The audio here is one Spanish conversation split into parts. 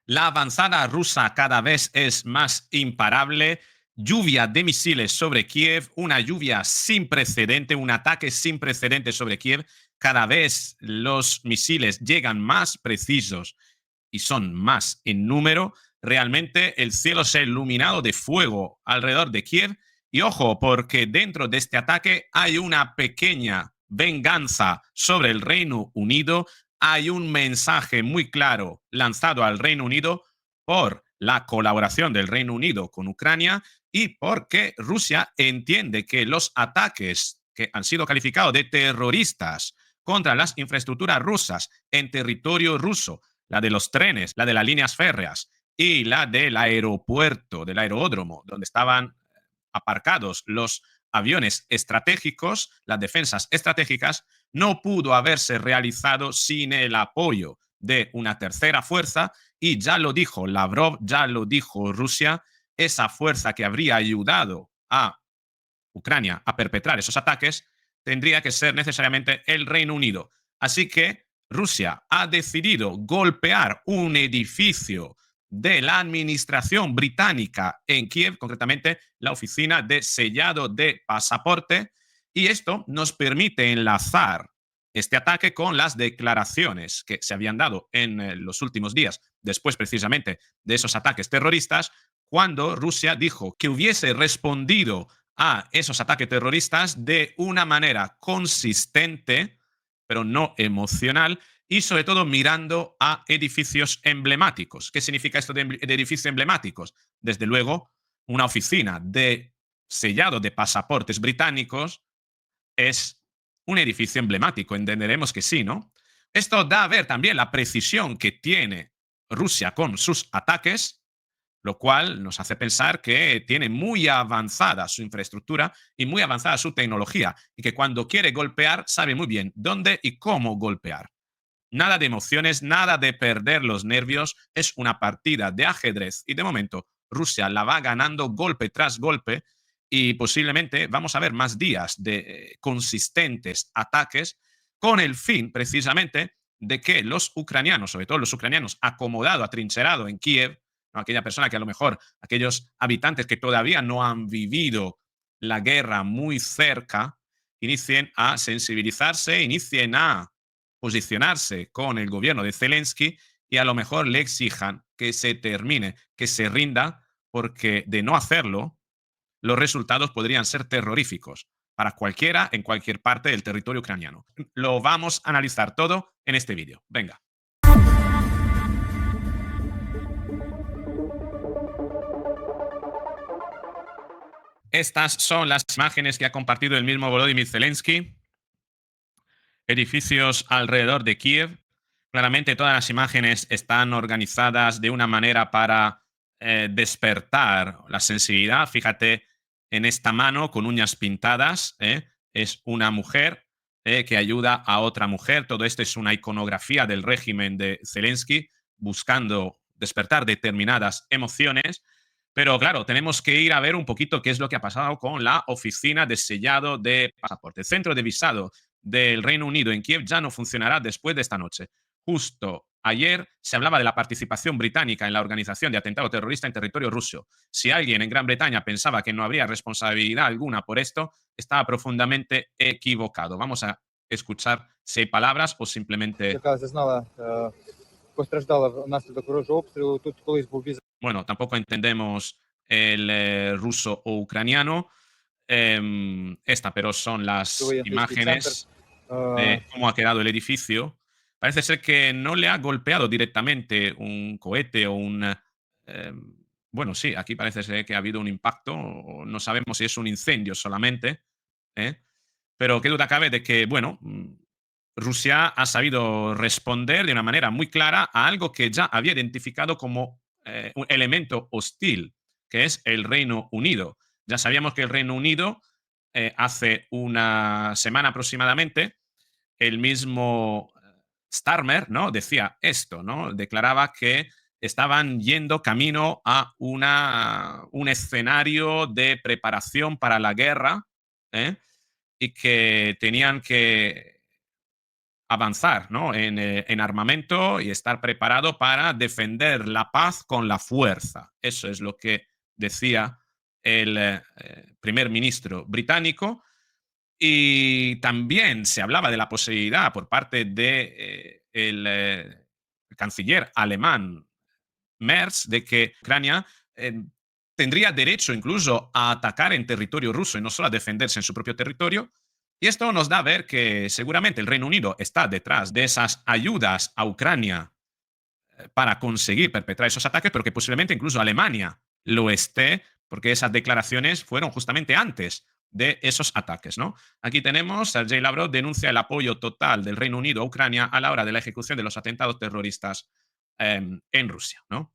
La avanzada rusa cada vez es más imparable. Lluvia de misiles sobre Kiev, una lluvia sin precedente, un ataque sin precedente sobre Kiev. Cada vez los misiles llegan más precisos y son más en número. Realmente el cielo se ha iluminado de fuego alrededor de Kiev. Y ojo, porque dentro de este ataque hay una pequeña venganza sobre el Reino Unido. Hay un mensaje muy claro lanzado al Reino Unido por la colaboración del Reino Unido con Ucrania y porque Rusia entiende que los ataques que han sido calificados de terroristas contra las infraestructuras rusas en territorio ruso, la de los trenes, la de las líneas férreas y la del aeropuerto, del aeródromo, donde estaban aparcados los aviones estratégicos, las defensas estratégicas, no pudo haberse realizado sin el apoyo de una tercera fuerza y ya lo dijo Lavrov, ya lo dijo Rusia, esa fuerza que habría ayudado a Ucrania a perpetrar esos ataques tendría que ser necesariamente el Reino Unido. Así que Rusia ha decidido golpear un edificio de la administración británica en Kiev, concretamente la oficina de sellado de pasaporte, y esto nos permite enlazar este ataque con las declaraciones que se habían dado en los últimos días, después precisamente de esos ataques terroristas, cuando Rusia dijo que hubiese respondido a esos ataques terroristas de una manera consistente, pero no emocional, y sobre todo mirando a edificios emblemáticos. ¿Qué significa esto de edificios emblemáticos? Desde luego, una oficina de sellado de pasaportes británicos es un edificio emblemático, entenderemos que sí, ¿no? Esto da a ver también la precisión que tiene Rusia con sus ataques, lo cual nos hace pensar que tiene muy avanzada su infraestructura y muy avanzada su tecnología, y que cuando quiere golpear sabe muy bien dónde y cómo golpear. Nada de emociones, nada de perder los nervios, es una partida de ajedrez y de momento Rusia la va ganando golpe tras golpe y posiblemente vamos a ver más días de consistentes ataques con el fin precisamente de que los ucranianos, sobre todo los ucranianos acomodados, atrincherados en Kiev, ¿no? Aquella persona que a lo mejor, aquellos habitantes que todavía no han vivido la guerra muy cerca, inicien a sensibilizarse, inicien a posicionarse con el gobierno de Zelensky y a lo mejor le exijan que se termine, que se rinda, porque de no hacerlo, los resultados podrían ser terroríficos para cualquiera en cualquier parte del territorio ucraniano. Lo vamos a analizar todo en este vídeo. Venga. Estas son las imágenes que ha compartido el mismo Volodymyr Zelensky. Edificios alrededor de Kiev. Claramente todas las imágenes están organizadas de una manera para despertar la sensibilidad. Fíjate en esta mano con uñas pintadas. Es una mujer que ayuda a otra mujer. Todo esto es una iconografía del régimen de Zelensky buscando despertar determinadas emociones. Pero claro, tenemos que ir a ver un poquito qué es lo que ha pasado con la oficina de sellado de pasaporte. El centro de visado del Reino Unido en Kiev ya no funcionará después de esta noche. Justo ayer se hablaba de la participación británica en la organización de atentado terrorista en territorio ruso. Si alguien en Gran Bretaña pensaba que no habría responsabilidad alguna por esto, estaba profundamente equivocado. Vamos a escuchar si hay palabras o simplemente... Bueno, tampoco entendemos el ruso o ucraniano. Esta, pero son las imágenes de cómo ha quedado el edificio. Parece ser que no le ha golpeado directamente un cohete o un... bueno, sí, aquí parece ser que ha habido un impacto, o no sabemos si es un incendio solamente, ¿eh? Pero qué duda cabe de que, bueno, Rusia ha sabido responder de una manera muy clara a algo que ya había identificado como un elemento hostil, que es el Reino Unido. Ya sabíamos que el Reino Unido, hace una semana aproximadamente, el mismo Starmer, ¿no? Decía esto, ¿no? Declaraba que estaban yendo camino a un escenario de preparación para la guerra, ¿eh? Y que tenían que avanzar, ¿no? En armamento y estar preparado para defender la paz con la fuerza. Eso es lo que decía el primer ministro británico. Y también se hablaba de la posibilidad por parte de el canciller alemán Merz de que Ucrania eh, tendría derecho incluso a atacar en territorio ruso y no solo a defenderse en su propio territorio. Y esto nos da a ver que seguramente el Reino Unido está detrás de esas ayudas a Ucrania para conseguir perpetrar esos ataques, pero que posiblemente incluso Alemania lo esté, porque esas declaraciones fueron justamente antes de esos ataques, ¿no? Aquí tenemos, Sergei Lavrov denuncia el apoyo total del Reino Unido a Ucrania a la hora de la ejecución de los atentados terroristas en Rusia, ¿no?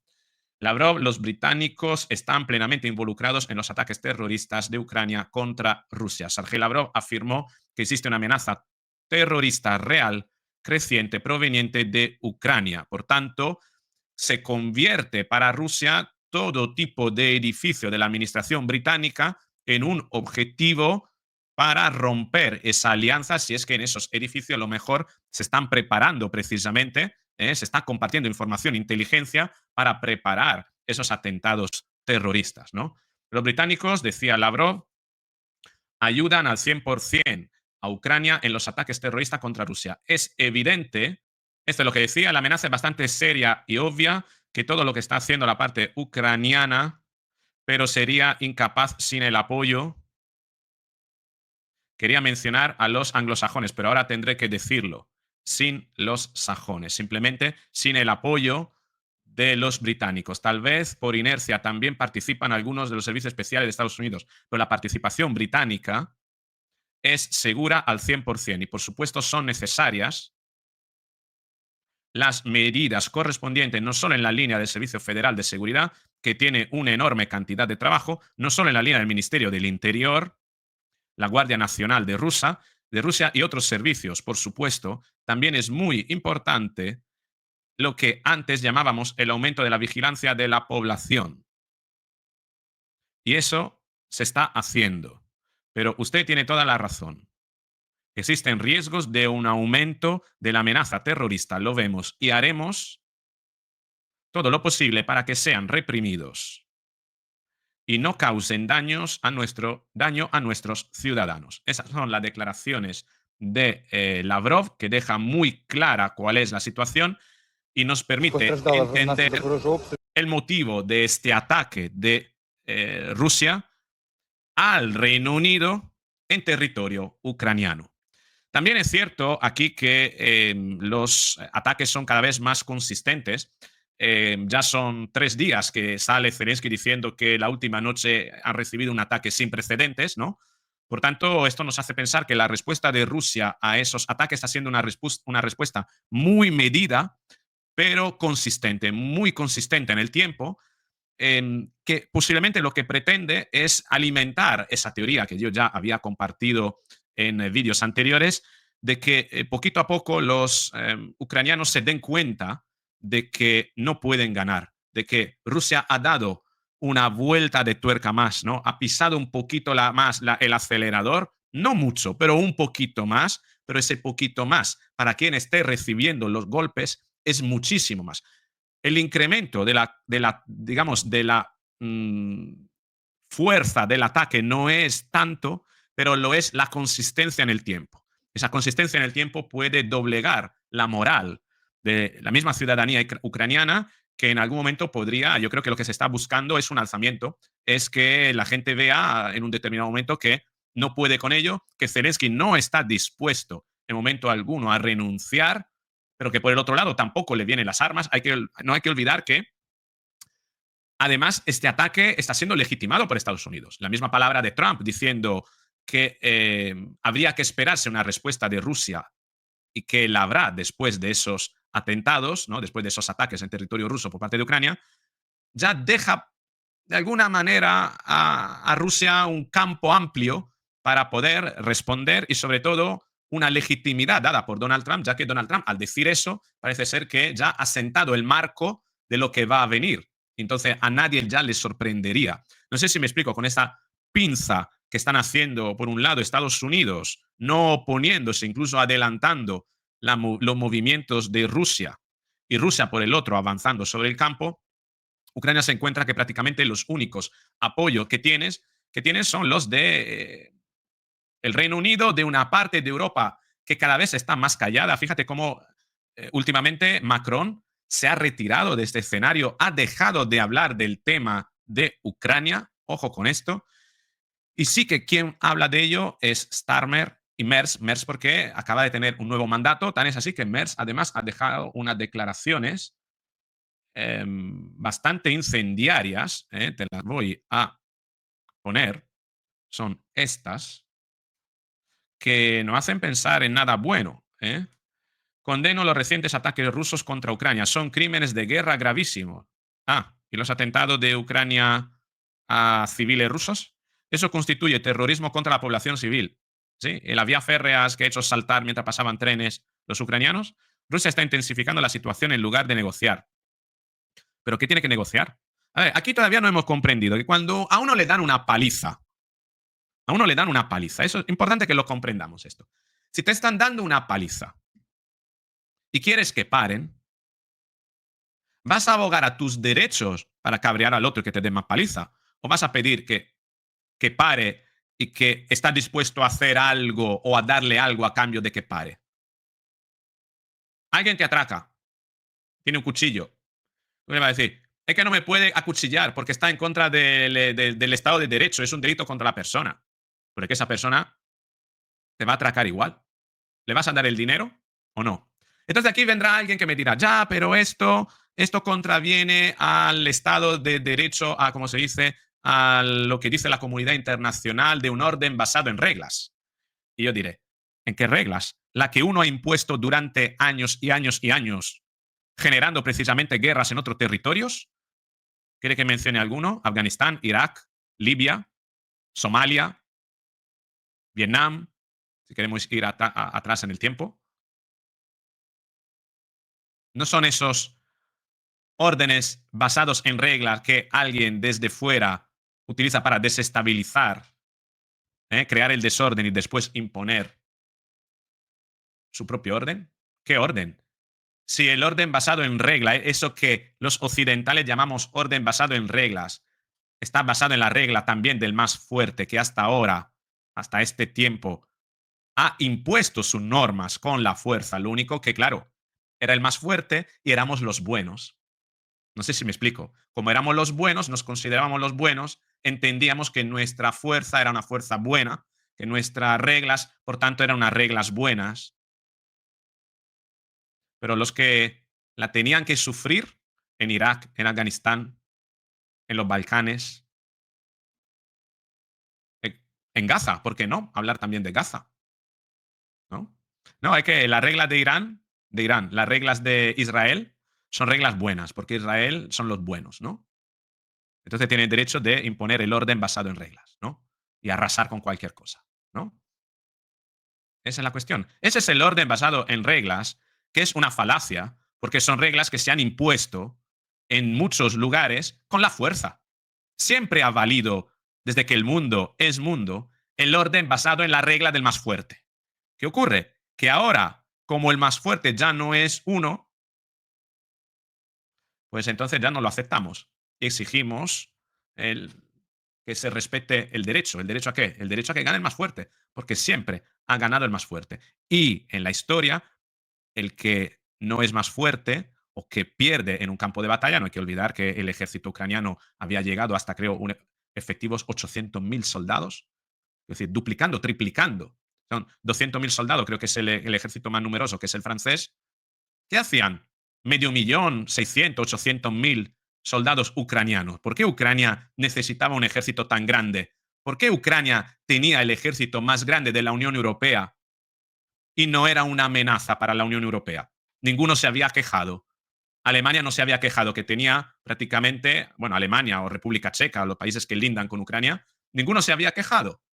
Lavrov, los británicos están plenamente involucrados en los ataques terroristas de Ucrania contra Rusia. Sergei Lavrov afirmó que existe una amenaza terrorista real creciente proveniente de Ucrania. Por tanto, se convierte para Rusia todo tipo de edificio de la administración británica en un objetivo para romper esa alianza si es que en esos edificios a lo mejor se están preparando precisamente, se está compartiendo información, inteligencia para preparar esos atentados terroristas, ¿no? Los británicos, decía Lavrov, ayudan al 100% a Ucrania en los ataques terroristas contra Rusia. Es evidente, esto es lo que decía, la amenaza es bastante seria y obvia, que todo lo que está haciendo la parte ucraniana, pero sería incapaz sin el apoyo. Quería mencionar a los anglosajones, pero ahora tendré que decirlo, sin los sajones, simplemente sin el apoyo de los británicos. Tal vez por inercia también participan algunos de los servicios especiales de Estados Unidos, pero la participación británica es segura al 100% y por supuesto son necesarias las medidas correspondientes, no solo en la línea del Servicio Federal de Seguridad, que tiene una enorme cantidad de trabajo, no solo en la línea del Ministerio del Interior, la Guardia Nacional de Rusia y otros servicios, por supuesto, también es muy importante lo que antes llamábamos el aumento de la vigilancia de la población. Y eso se está haciendo. Pero usted tiene toda la razón. Existen riesgos de un aumento de la amenaza terrorista, lo vemos, y haremos todo lo posible para que sean reprimidos y no causen daño a nuestros ciudadanos. Esas son las declaraciones de Lavrov, que deja muy clara cuál es la situación y nos permite entender el motivo de este ataque de Rusia al Reino Unido en territorio ucraniano. También es cierto aquí que los ataques son cada vez más consistentes. Ya son 3 días que sale Zelensky diciendo que la última noche han recibido un ataque sin precedentes, ¿no? Por tanto, esto nos hace pensar que la respuesta de Rusia a esos ataques está siendo una respuesta muy medida, pero consistente, muy consistente en el tiempo, que posiblemente lo que pretende es alimentar esa teoría que yo ya había compartido en vídeos anteriores, de que poquito a poco los ucranianos se den cuenta de que no pueden ganar, de que Rusia ha dado una vuelta de tuerca más, ¿no? Ha pisado un poquito el acelerador, no mucho, pero un poquito más, pero ese poquito más, para quien esté recibiendo los golpes, es muchísimo más. El incremento digamos, de la fuerza del ataque no es tanto, pero lo es la consistencia en el tiempo. Esa consistencia en el tiempo puede doblegar la moral de la misma ciudadanía ucraniana, que en algún momento podría, yo creo que lo que se está buscando es un alzamiento, es que la gente vea en un determinado momento que no puede con ello, que Zelensky no está dispuesto en momento alguno a renunciar, pero que por el otro lado tampoco le vienen las armas. No hay que olvidar que además, este ataque está siendo legitimado por Estados Unidos. La misma palabra de Trump diciendo que habría que esperarse una respuesta de Rusia y que la habrá después de esos atentados, ¿no? Después de esos ataques en territorio ruso por parte de Ucrania, ya deja de alguna manera a Rusia un campo amplio para poder responder y sobre todo una legitimidad dada por Donald Trump, ya que Donald Trump al decir eso parece ser que ya ha sentado el marco de lo que va a venir. Entonces a nadie ya le sorprendería. No sé si me explico con esta pinza que están haciendo, por un lado, Estados Unidos, no oponiéndose, incluso adelantando los movimientos de Rusia y Rusia por el otro avanzando sobre el campo, Ucrania se encuentra que prácticamente los únicos apoyos que tienes son los de el Reino Unido, de una parte de Europa que cada vez está más callada. Fíjate cómo últimamente Macron se ha retirado de este escenario, ha dejado de hablar del tema de Ucrania. Ojo con esto. Y sí que quien habla de ello es Starmer y Merz. Merz porque acaba de tener un nuevo mandato. Tan es así que Merz además ha dejado unas declaraciones bastante incendiarias. Te las voy a poner. Son estas que no hacen pensar en nada bueno. Condeno los recientes ataques rusos contra Ucrania. Son crímenes de guerra gravísimos. Ah, ¿y los atentados de Ucrania a civiles rusos? Eso constituye terrorismo contra la población civil. ¿Sí? En las vías férreas que ha hecho saltar mientras pasaban trenes los ucranianos. Rusia está intensificando la situación en lugar de negociar. ¿Pero qué tiene que negociar? A ver, aquí todavía no hemos comprendido que cuando a uno le dan una paliza, a uno le dan una paliza, eso es importante que lo comprendamos esto. Si te están dando una paliza y quieres que paren, ¿vas a abogar a tus derechos para cabrear al otro y que te dé más paliza? ¿O vas a pedir que pare y que está dispuesto a hacer algo o a darle algo a cambio de que pare? Alguien te atraca, tiene un cuchillo. Tú le vas a decir, es que no me puede acuchillar porque está en contra del Estado de Derecho, es un delito contra la persona. Porque esa persona te va a atracar igual. ¿Le vas a dar el dinero o no? Entonces aquí vendrá alguien que me dirá, ya, pero esto contraviene al Estado de Derecho, a, como se dice, a lo que dice la comunidad internacional de un orden basado en reglas. Y yo diré, ¿en qué reglas? La que uno ha impuesto durante años y años y años, generando precisamente guerras en otros territorios. ¿Quiere que mencione alguno? Afganistán, Irak, Libia, Somalia, Vietnam, si queremos ir atrás en el tiempo. No son esos órdenes basados en reglas que alguien desde fuera utiliza para desestabilizar, crear el desorden y después imponer su propio orden. ¿Qué orden? Si el orden basado en regla, eso que los occidentales llamamos orden basado en reglas, está basado en la regla también del más fuerte que hasta ahora, hasta este tiempo, ha impuesto sus normas con la fuerza. Lo único que, claro, era el más fuerte y éramos los buenos. No sé si me explico. Como éramos los buenos, nos considerábamos los buenos, entendíamos que nuestra fuerza era una fuerza buena, que nuestras reglas, por tanto, eran unas reglas buenas. Pero los que la tenían que sufrir en Irak, en Afganistán, en los Balcanes, en Gaza, ¿por qué no? Hablar también de Gaza, ¿no? No, hay que las reglas de Irán, las reglas de Israel son reglas buenas, porque Israel son los buenos, ¿no? Entonces tiene el derecho de imponer el orden basado en reglas, ¿no? Y arrasar con cualquier cosa, ¿no? Esa es la cuestión. Ese es el orden basado en reglas, que es una falacia, porque son reglas que se han impuesto en muchos lugares con la fuerza. Siempre ha valido, desde que el mundo es mundo, el orden basado en la regla del más fuerte. ¿Qué ocurre? Que ahora, como el más fuerte ya no es uno, pues entonces ya no lo aceptamos. Exigimos el, que se respete el derecho. ¿El derecho a qué? El derecho a que gane el más fuerte, porque siempre ha ganado el más fuerte. Y en la historia, el que no es más fuerte o que pierde en un campo de batalla, no hay que olvidar que el ejército ucraniano había llegado hasta, creo, efectivos 800.000 soldados, es decir, duplicando, triplicando. Son 200.000 soldados, creo que es el ejército más numeroso, que es el francés. ¿Qué hacían? Medio millón, 600, 800.000 soldados ucranianos. ¿Por qué Ucrania necesitaba un ejército tan grande? ¿Por qué Ucrania tenía el ejército más grande de la Unión Europea y no era una amenaza para la Unión Europea? Ninguno se había quejado. Alemania no se había quejado que tenía prácticamente, bueno, Alemania o República Checa, los países que lindan con Ucrania, ninguno se había quejado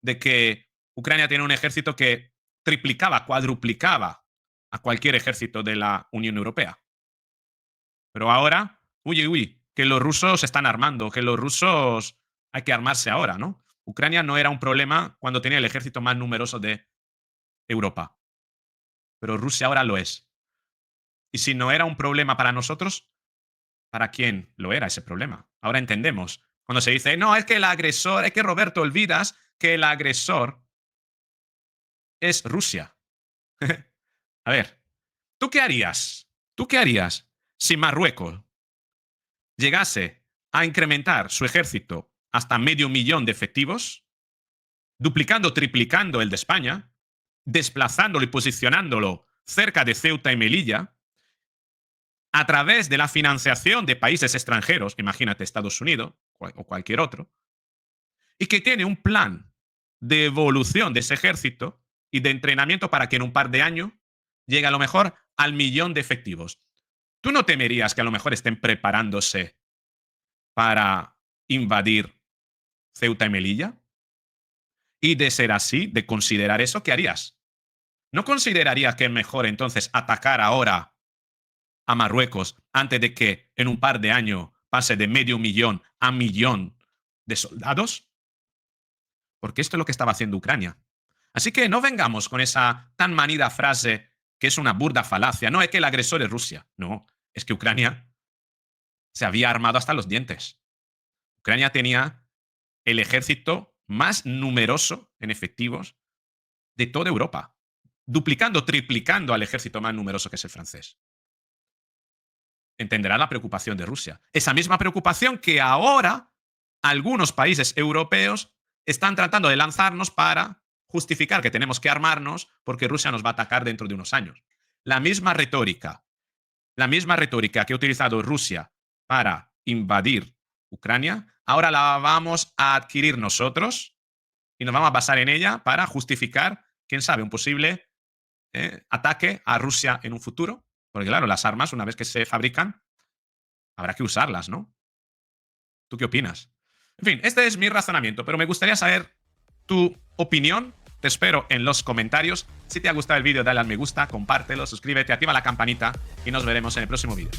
de que Ucrania tiene un ejército que triplicaba, cuadruplicaba a cualquier ejército de la Unión Europea. Pero ahora, uy, uy, que los rusos se están armando, que los rusos hay que armarse ahora, ¿no? Ucrania no era un problema cuando tenía el ejército más numeroso de Europa. pero Rusia ahora lo es. Y si no era un problema para nosotros, ¿para quién lo era ese problema? Ahora entendemos. Cuando se dice, no, es que el agresor, es que Roberto, olvidas que el agresor es Rusia. A ver, ¿tú qué harías? ¿Tú qué harías si Marruecos llegase a incrementar su ejército hasta 500.000 de efectivos, duplicando, triplicando el de España, desplazándolo y posicionándolo cerca de Ceuta y Melilla, a través de la financiación de países extranjeros, imagínate Estados Unidos o cualquier otro, y que tiene un plan de evolución de ese ejército y de entrenamiento para que en un par de años llegue a lo mejor al 1.000.000 de efectivos? ¿Tú no temerías que a lo mejor estén preparándose para invadir Ceuta y Melilla? Y de ser así, de considerar eso, ¿qué harías? ¿No considerarías que es mejor entonces atacar ahora a Marruecos antes de que en un par de años pase de 500.000 a 1.000.000 de soldados? Porque esto es lo que estaba haciendo Ucrania. Así que no vengamos con esa tan manida frase que es una burda falacia. No es que el agresor es Rusia. No, es que Ucrania se había armado hasta los dientes. Ucrania tenía el ejército más numeroso en efectivos de toda Europa, duplicando, triplicando al ejército más numeroso que es el francés. Entenderá la preocupación de Rusia. Esa misma preocupación que ahora algunos países europeos están tratando de lanzarnos para justificar que tenemos que armarnos porque Rusia nos va a atacar dentro de unos años. La misma retórica que ha utilizado Rusia para invadir Ucrania, ahora la vamos a adquirir nosotros y nos vamos a basar en ella para justificar, quién sabe, un posible ataque a Rusia en un futuro. Porque claro, las armas, una vez que se fabrican, habrá que usarlas, ¿no? ¿Tú qué opinas? En fin, este es mi razonamiento, pero me gustaría saber tu opinión. Te espero en los comentarios. Si te ha gustado el vídeo, dale al me gusta, compártelo, suscríbete, activa la campanita y nos veremos en el próximo vídeo.